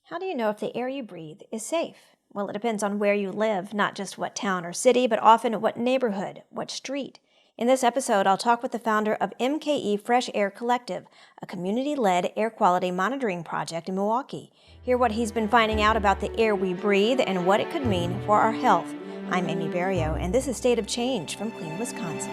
How do you know if the air you breathe is safe? Well, it depends on where you live, not just what town or city, but often what neighborhood, what street. In this episode, I'll talk with the founder of MKE Fresh Air Collective, a community-led air quality monitoring project in Milwaukee. Hear what he's been finding out about the air we breathe and what it could mean for our health. I'm Amy Barrio, and this is State of Change from Clean Wisconsin.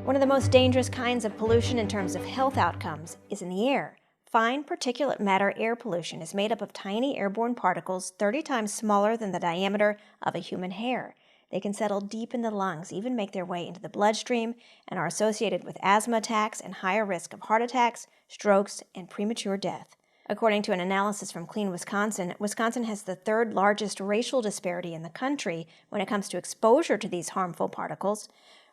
One of the most dangerous kinds of pollution in terms of health outcomes is in the air. Fine particulate matter air pollution is made up of tiny airborne particles 30 times smaller than the diameter of a human hair. They can settle deep in the lungs, even make their way into the bloodstream, and are associated with asthma attacks and higher risk of heart attacks, strokes, and premature death. According to an analysis from Clean Wisconsin, Wisconsin has the third largest racial disparity in the country when it comes to exposure to these harmful particles.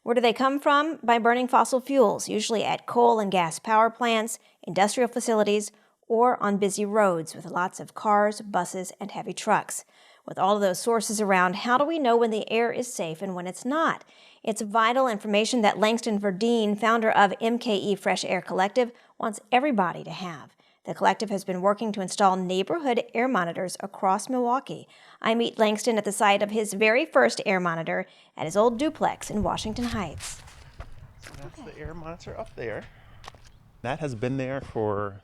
Where do they come from? By burning fossil fuels, usually at coal and gas power plants, industrial facilities, or on busy roads with lots of cars, buses, and heavy trucks. With all of those sources around, how do we know when the air is safe and when it's not? It's vital information that Langston Verdin, founder of MKE Fresh Air Collective, wants everybody to have. The collective has been working to install neighborhood air monitors across Milwaukee. I meet Langston at the site of his very first air monitor at his old duplex in Washington Heights. So that's the air monitor up there. That has been there for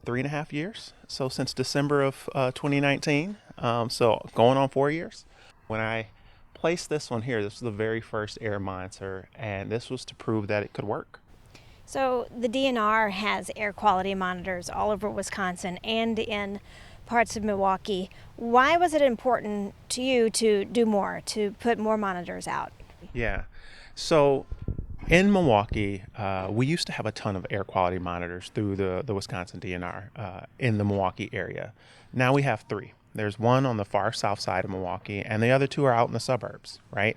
3.5 years. So since December of 2019. So going on 4 years. When I placed this one here, this was the very first air monitor, and this was to prove that it could work. So the DNR has air quality monitors all over Wisconsin and in parts of Milwaukee. Why was it important to you to do more, to put more monitors out? Yeah. So in Milwaukee, we used to have a ton of air quality monitors through the Wisconsin DNR in the Milwaukee area. Now we have 3. There's one on the far south side of Milwaukee, and the other 2 are out in the suburbs, right?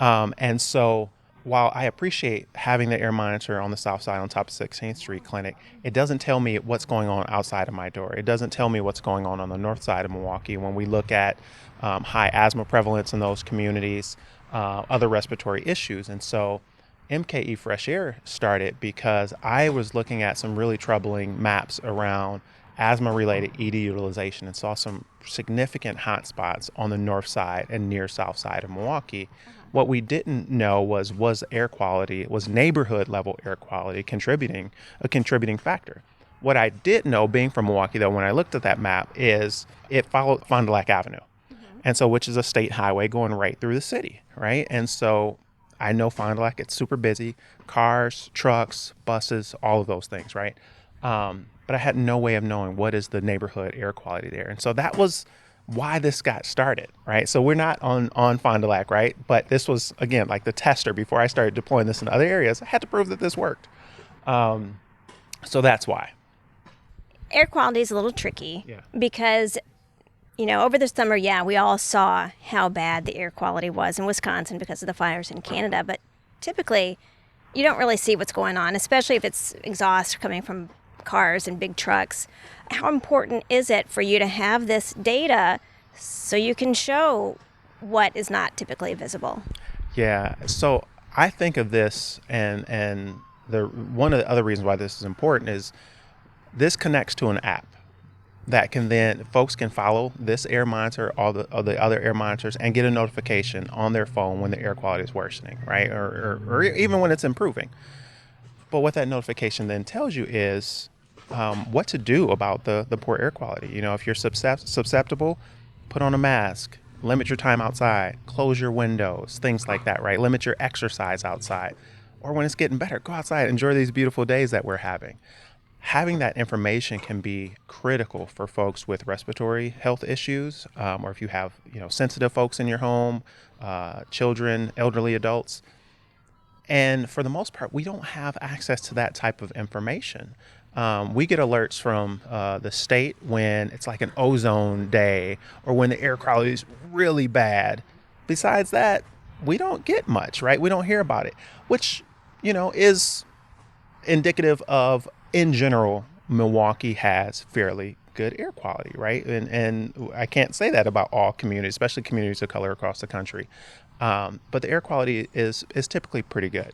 And so while I appreciate having the air monitor on the south side on top of 16th Street Clinic, it doesn't tell me what's going on outside of my door. It doesn't tell me what's going on the north side of Milwaukee when we look at high asthma prevalence in those communities, other respiratory issues. And so MKE Fresh Air started because I was looking at some really troubling maps around asthma-related ED utilization and saw some significant hotspots on the north side and near south side of Milwaukee. What we didn't know was air quality, was neighborhood level air quality a contributing factor. What I did know, being from Milwaukee, though, when I looked at that map, is it followed Fond du Lac Avenue, and so which is a state highway going right through the city, right? And so I know Fond du Lac, it's super busy, cars, trucks, buses, all of those things, right? But I had no way of knowing what is the neighborhood air quality there, and so that was why this got started, right? So we're not on Fond du Lac, right? But this was, again, like the tester before I started deploying this in other areas. I had to prove that this worked. So that's why. Air quality is a little tricky because, over the summer, we all saw how bad the air quality was in Wisconsin because of the fires in Canada. But typically, you don't really see what's going on, especially if it's exhaust coming from cars and big trucks. How important is it for you to have this data so you can show what is not typically visible? Yeah, so I think of this, and one of the other reasons why this is important is this connects to an app that folks can follow this air monitor, all the other air monitors, and get a notification on their phone when the air quality is worsening, right? Or even when it's improving. But what that notification then tells you is what to do about the poor air quality. If you're susceptible, put on a mask, limit your time outside, close your windows, things like that, right? Limit your exercise outside. Or when it's getting better, go outside, enjoy these beautiful days that we're having. Having that information can be critical for folks with respiratory health issues, or if you have, sensitive folks in your home, children, elderly adults. And for the most part, we don't have access to that type of information. We get alerts from the state when it's like an ozone day or when the air quality is really bad. Besides that, we don't get much, right? We don't hear about it, which, is indicative of, in general, Milwaukee has fairly good air quality, right? And I can't say that about all communities, especially communities of color across the country. But the air quality is typically pretty good.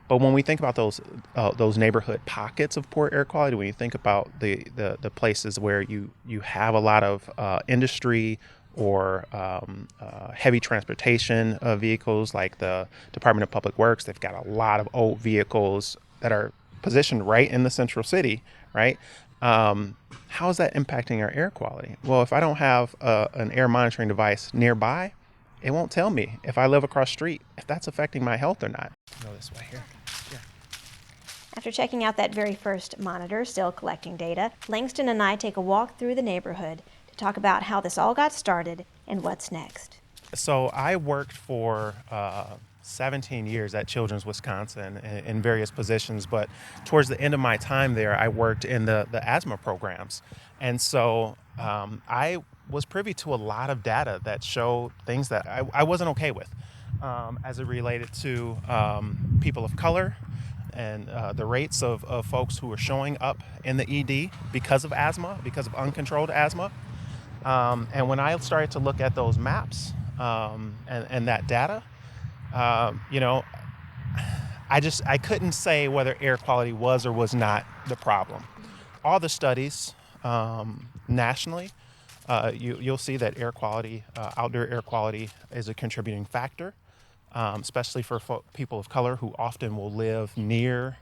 But when we think about those neighborhood pockets of poor air quality, when you think about the places where you have a lot of industry or heavy transportation vehicles, like the Department of Public Works, they've got a lot of old vehicles that are positioned right in the central city, right? How is that impacting our air quality? Well, if I don't have an air monitoring device nearby, it won't tell me if I live across the street if that's affecting my health or not. Go this way here. Yeah. After checking out that very first monitor, still collecting data, Langston and I take a walk through the neighborhood to talk about how this all got started and what's next. So I worked for 17 years at Children's Wisconsin in various positions, but towards the end of my time there, I worked in the asthma programs. And so I was privy to a lot of data that showed things that I wasn't okay with as it related to people of color and the rates of folks who were showing up in the ED because of asthma, because of uncontrolled asthma. And when I started to look at those maps and that data, I couldn't say whether air quality was or was not the problem. All the studies nationally, you'll see that air quality, outdoor air quality, is a contributing factor, especially for people of color who often will live near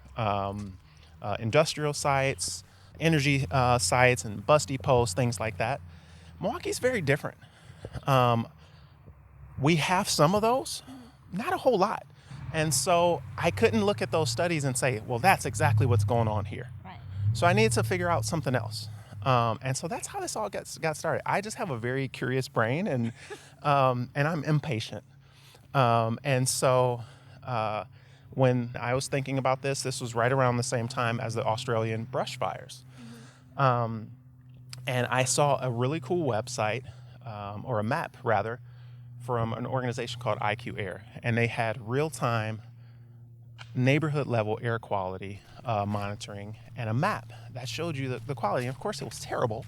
industrial sites, energy sites, and bus depots, things like that. Milwaukee's very different. We have some of those, not a whole lot. And so I couldn't look at those studies and say, well, that's exactly what's going on here. Right. So I needed to figure out something else. And so that's how this all got started. I just have a very curious brain, and I'm impatient. And so when I was thinking about this was right around the same time as the Australian brush fires. And I saw a really cool website, or a map rather, from an organization called IQ Air. And they had real-time neighborhood level air quality monitoring and a map that showed you the quality. And of course, it was terrible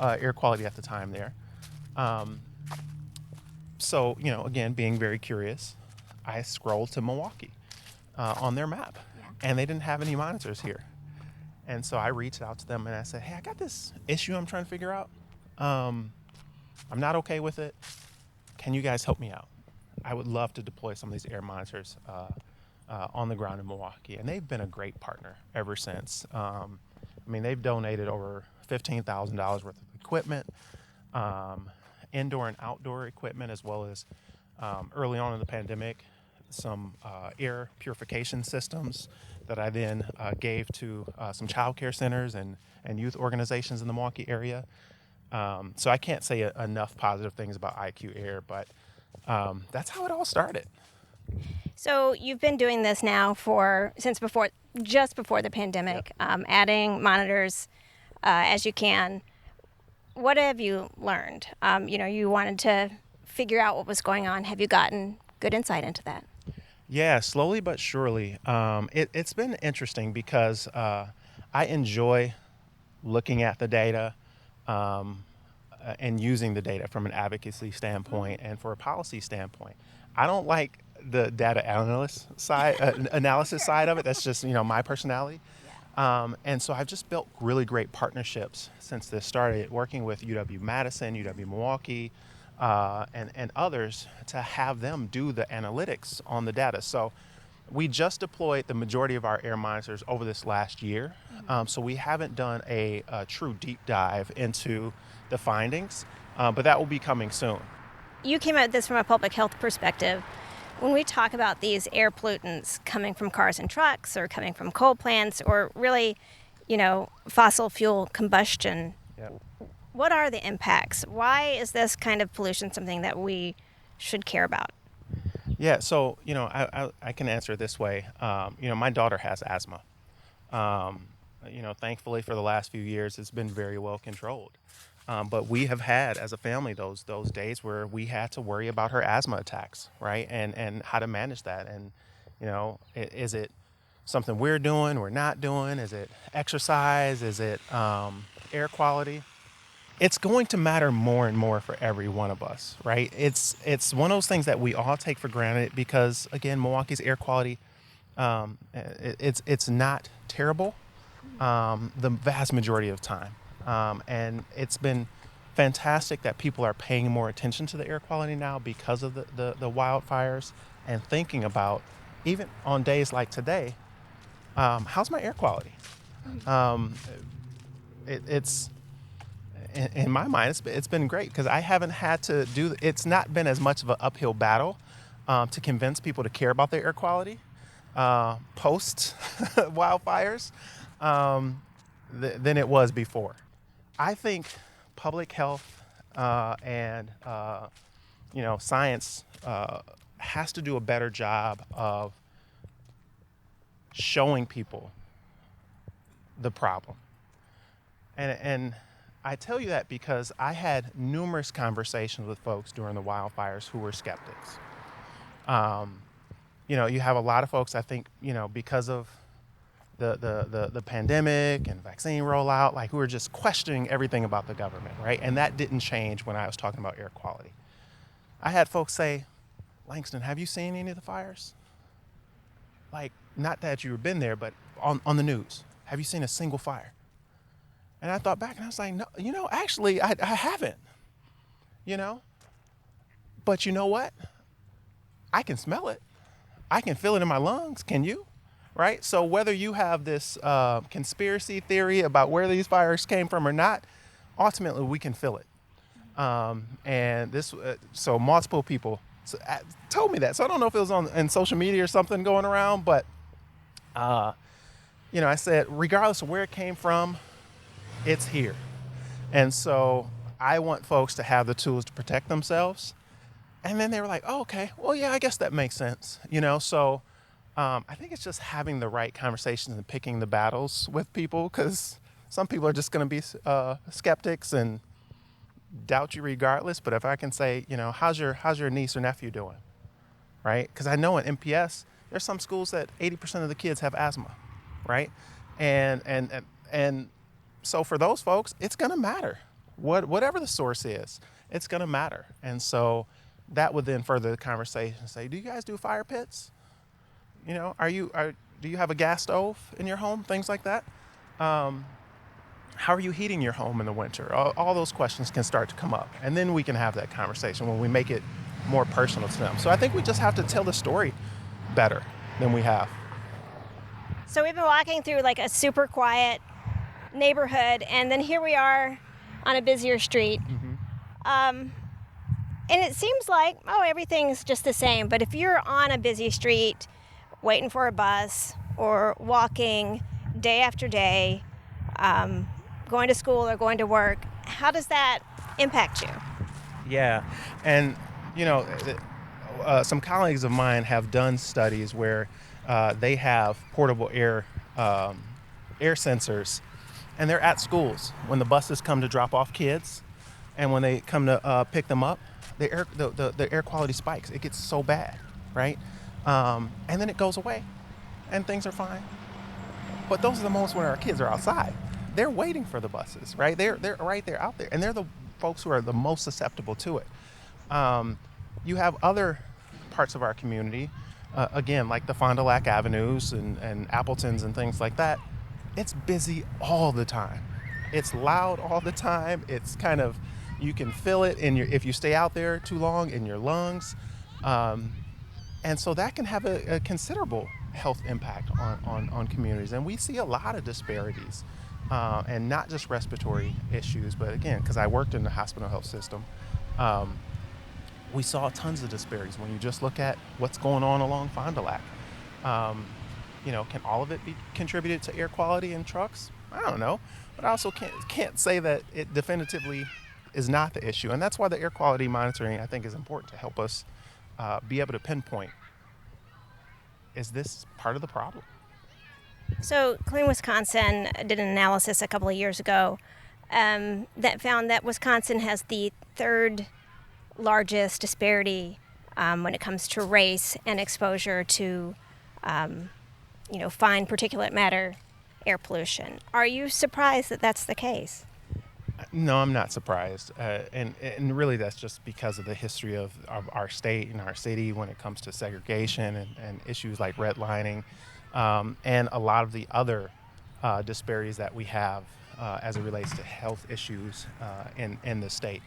air quality at the time there. So, again, being very curious, I scrolled to Milwaukee on their map, and they didn't have any monitors here. And so I reached out to them and I said, hey, I got this issue I'm trying to figure out. I'm not okay with it. Can you guys help me out? I would love to deploy some of these air monitors on the ground in Milwaukee. And they've been a great partner ever since. They've donated over $15,000 worth of equipment, indoor and outdoor equipment, as well as early on in the pandemic, some air purification systems that I then gave to some child care centers and youth organizations in the Milwaukee area. So I can't say enough positive things about IQ Air, but that's how it all started. So you've been doing this now just before the pandemic, Yep. Adding monitors as you can. What have you learned? You wanted to figure out what was going on. Have you gotten good insight into that? Yeah, slowly but surely. It's been interesting because I enjoy looking at the data and using the data from an advocacy standpoint and for a policy standpoint. I don't like the data analysis side of it. That's just my personality. And so I've just built really great partnerships since this started, working with UW-Madison, UW-Milwaukee, and others to have them do the analytics on the data. So we just deployed the majority of our air monitors over this last year. So we haven't done a true deep dive into the findings, but that will be coming soon. You came at this from a public health perspective. When we talk about these air pollutants coming from cars and trucks or coming from coal plants or really, fossil fuel combustion, Yep. What are the impacts? Why is this kind of pollution something that we should care about? Yeah, so I can answer it this way. My daughter has asthma. Thankfully for the last few years, it's been very well controlled. But we have had, as a family, those days where we had to worry about her asthma attacks, right? And how to manage that. And, is it something we're doing, we're not doing? Is it exercise? Is it air quality? It's going to matter more and more for every one of us, right? It's one of those things that we all take for granted because, again, Milwaukee's air quality, it's not terrible the vast majority of time. And it's been fantastic that people are paying more attention to the air quality now because of the wildfires and thinking about, even on days like today, how's my air quality? It's in my mind, it's been great because I haven't had to it's not been as much of an uphill battle to convince people to care about their air quality post wildfires than it was before. I think public health and science has to do a better job of showing people the problem. And I tell you that because I had numerous conversations with folks during the wildfires who were skeptics. You have a lot of folks, I think, because of the pandemic and vaccine rollout, like, who are just questioning everything about the government, right? And that didn't change when I was talking about air quality. I had folks say, Langston, have you seen any of the fires? Like, not that you've been there, but on the news. Have you seen a single fire? And I thought back and I was like, no, actually, I haven't, But you know what? I can smell it. I can feel it in my lungs. Can you? Right? So whether you have this conspiracy theory about where these fires came from or not, ultimately we can feel it. And this, so multiple people told me that. So I don't know if it was in social media or something going around, but, I said, regardless of where it came from, it's here. And so I want folks to have the tools to protect themselves. And then they were like, oh, okay, well, yeah, I guess that makes sense. So I think it's just having the right conversations and picking the battles with people, because some people are just going to be skeptics and doubt you regardless. But if I can say, how's your niece or nephew doing, right? Because I know in MPS, there's some schools that 80% of the kids have asthma, right? And so for those folks, it's going to matter. Whatever the source is, it's going to matter. And so that would then further the conversation. Say, do you guys do fire pits? Do you have a gas stove in your home? Things like that. How are you heating your home in the winter? All those questions can start to come up. And then we can have that conversation when we make it more personal to them. So I think we just have to tell the story better than we have. So we've been walking through like a super quiet neighborhood, and then here we are on a busier street. Mm-hmm. And it seems like, everything's just the same. But if you're on a busy street, waiting for a bus or walking day after day, going to school or going to work, how does that impact you? Yeah. And, some colleagues of mine have done studies where they have portable air sensors, and they're at schools when the buses come to drop off kids, and when they come to pick them up, the air quality spikes. It gets so bad, right? And then it goes away, and things are fine. But those are the moments when our kids are outside. They're waiting for the buses, right? They're right there out there, and they're the folks who are the most susceptible to it. You have other parts of our community, again, like the Fond du Lac Avenues and Appletons and things like that. It's busy all the time. It's loud all the time. It's kind of, you can feel it if you stay out there too long, in your lungs. And so that can have a considerable health impact on communities. And we see a lot of disparities, and not just respiratory issues, but again, because I worked in the hospital health system, we saw tons of disparities when you just look at what's going on along Fond du Lac. Can all of it be contributed to air quality in trucks? I don't know. But I also can't say that it definitively is not the issue. And that's why the air quality monitoring, I think, is important to help us be able to pinpoint, is this part of the problem? So Clean Wisconsin did an analysis a couple of years ago that found that Wisconsin has the third largest disparity when it comes to race and exposure to fine particulate matter air pollution. Are you surprised that that's the case? No, I'm not surprised, and really that's just because of the history of our state and our city when it comes to segregation and issues like redlining, and a lot of the other disparities that we have as it relates to health issues in the state.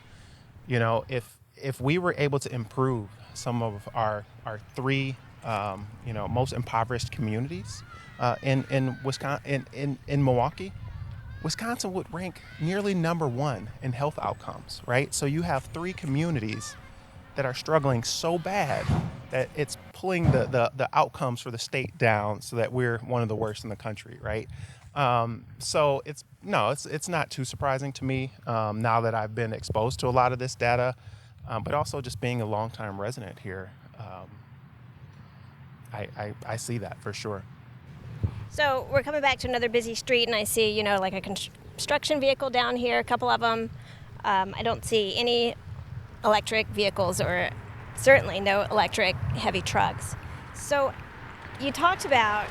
If we were able to improve some of our three most impoverished communities in Wisconsin in Milwaukee, Wisconsin would rank nearly number one in health outcomes, right? So you have three communities that are struggling so bad that it's pulling the outcomes for the state down so that we're one of the worst in the country, right? So it's not too surprising to me now that I've been exposed to a lot of this data, but also just being a longtime resident here, I see that for sure. So we're coming back to another busy street, and I see, like a construction vehicle down here, a couple of them. I don't see any electric vehicles or certainly no electric heavy trucks. So you talked about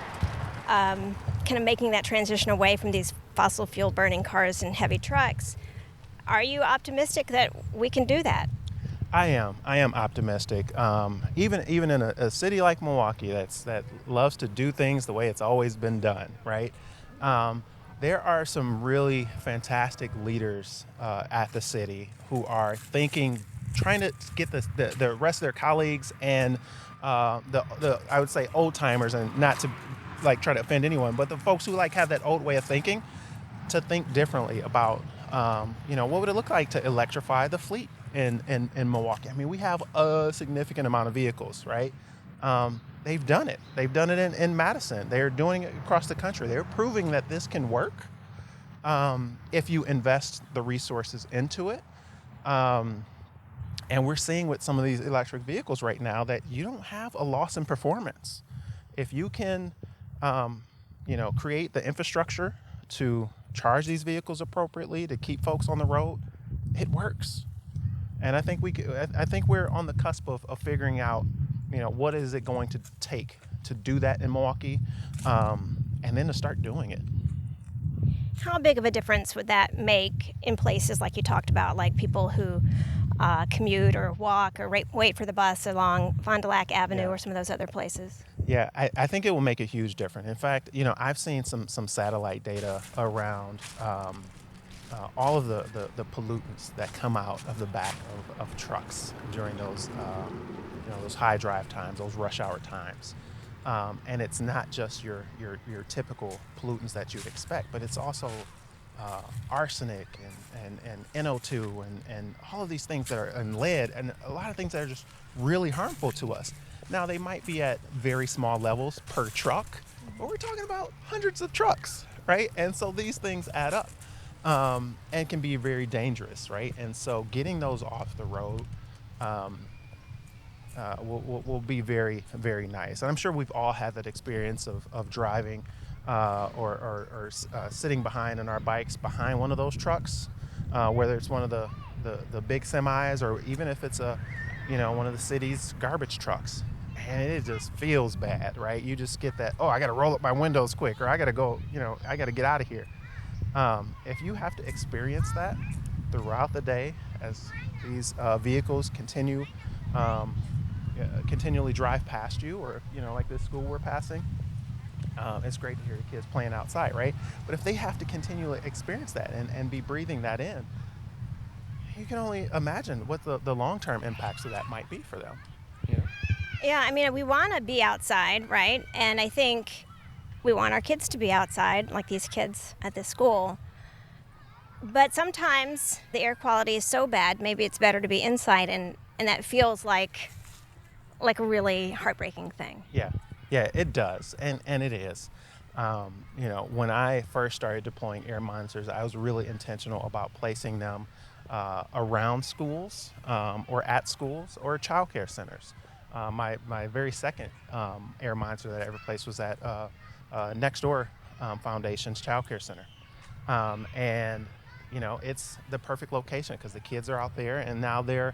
kind of making that transition away from these fossil fuel burning cars and heavy trucks. Are you optimistic that we can do that? I am optimistic. Even in a city like Milwaukee that loves to do things the way it's always been done, right? There are some really fantastic leaders at the city who are trying to get the rest of their colleagues and the I would say old timers, and not to try to offend anyone, but the folks who have that old way of thinking, to think differently about what would it look like to electrify the fleet in Milwaukee. I mean, we have a significant amount of vehicles, right? They've done it. They've done it in Madison. They're doing it across the country. They're proving that this can work if you invest the resources into it. And we're seeing with some of these electric vehicles right now that you don't have a loss in performance. If you can, create the infrastructure to charge these vehicles appropriately to keep folks on the road, it works. And I think we're on the cusp of figuring out, what is it going to take to do that in Milwaukee, and then to start doing it. How big of a difference would that make in places like you talked about, like people who commute or walk or wait for the bus along Fond du Lac Avenue or some of those other places? Yeah, I think it will make a huge difference. In fact, I've seen some satellite data around all of the pollutants that come out of the back of trucks during those high drive times, those rush hour times. And it's not just your typical pollutants that you'd expect, but it's also arsenic and NO2 and all of these things that are, and lead, and a lot of things that are just really harmful to us. Now, they might be at very small levels per truck, but we're talking about hundreds of trucks, right? And so these things add up and can be very dangerous, right? And so getting those off the road will be very, very nice. And I'm sure we've all had that experience of driving or sitting behind on our bikes behind one of those trucks, whether it's one of the big semis or even if it's one of the city's garbage trucks. And it just feels bad, right? You just get that, I got to roll up my windows quick, or I got to go, I got to get out of here. If you have to experience that throughout the day as these vehicles continually drive past you, or like this school we're passing, it's great to hear the kids playing outside, right? But if they have to continually experience that and be breathing that in, you can only imagine what the long-term impacts of that might be for them. Yeah, I mean, we want to be outside, right? And I think we want our kids to be outside, like these kids at this school. But sometimes the air quality is so bad, maybe it's better to be inside, and that feels like a really heartbreaking thing. Yeah, it does, and it is. When I first started deploying air monitors, I was really intentional about placing them around schools or at schools or child care centers. My very second air monitor that I ever placed was at Next Door Foundation's Child Care Center. And it's the perfect location because the kids are out there, and now their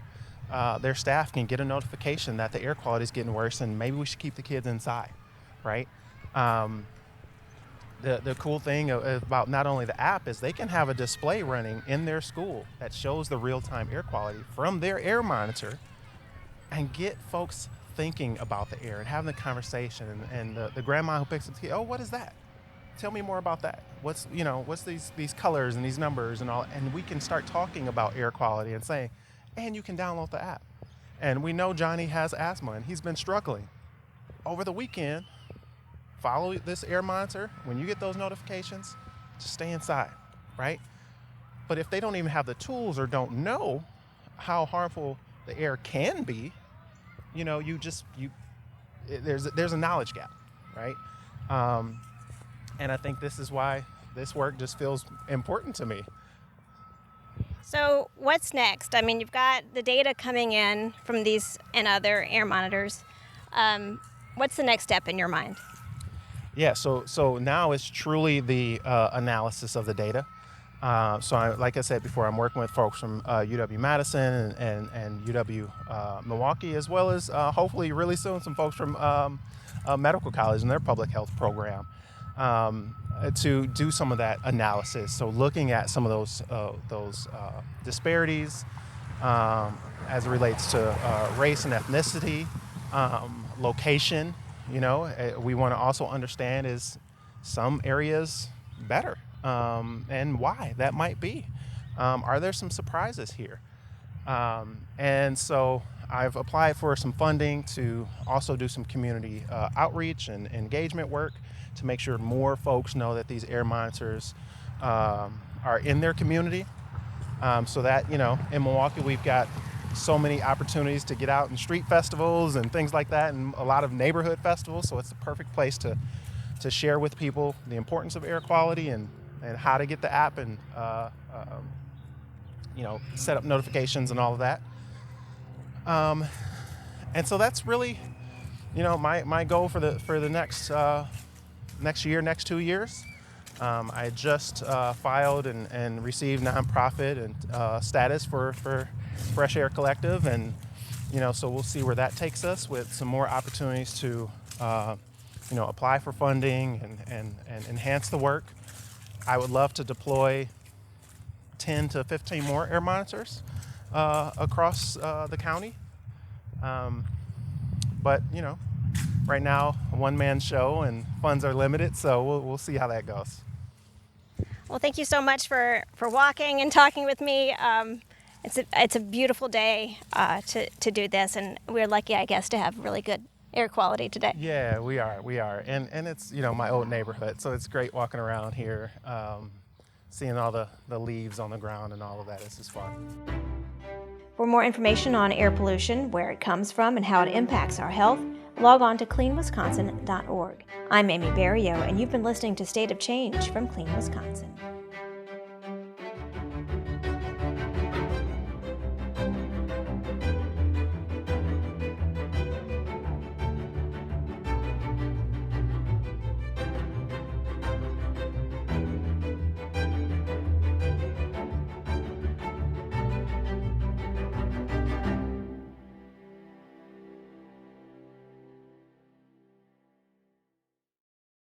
staff can get a notification that the air quality is getting worse and maybe we should keep the kids inside, right? The cool thing about not only the app is they can have a display running in their school that shows the real-time air quality from their air monitor and get folks thinking about the air and having the conversation. And the grandma who picks up the kid, oh, what is that? Tell me more about that. What's these colors and these numbers and all? And we can start talking about air quality and saying, and you can download the app. And we know Johnny has asthma and he's been struggling. Over the weekend, follow this air monitor. When you get those notifications, just stay inside, right? But if they don't even have the tools or don't know how harmful the air can be, there's a knowledge gap, right? And I think this is why this work just feels important to me. So what's next? I mean, you've got the data coming in from these and other air monitors. What's the next step in your mind? Yeah, so now it's truly the analysis of the data. Like I said before, I'm working with folks from UW-Madison and UW Milwaukee, as well as hopefully really soon some folks from medical college and their public health program to do some of that analysis. So looking at some of those disparities as it relates to race and ethnicity, location. We want to also understand is some areas better and why that might be. Are there some surprises here? And so I've applied for some funding to also do some community outreach and engagement work to make sure more folks know that these air monitors are in their community. So that, in Milwaukee, we've got so many opportunities to get out in street festivals and things like that, and a lot of neighborhood festivals. So it's the perfect place to share with people the importance of air quality and how to get the app and set up notifications and all of that. And so that's really, my goal for the next year, next 2 years. I just filed and received nonprofit and status for Fresh Air Collective, and so we'll see where that takes us with some more opportunities to apply for funding and enhance the work. I would love to deploy 10 to 15 more air monitors across the county, but right now a one-man show and funds are limited, so we'll see how that goes. Well, thank you so much for walking and talking with me. It's a beautiful day to do this, and we're lucky, I guess, to have really good air quality today. Yeah, we are, and it's my old neighborhood, so it's great walking around here, seeing all the leaves on the ground and all of that. It's just fun. For more information on air pollution, where it comes from, and how it impacts our health, log on to cleanwisconsin.org. I'm Amy Barrio, and you've been listening to State of Change from Clean Wisconsin.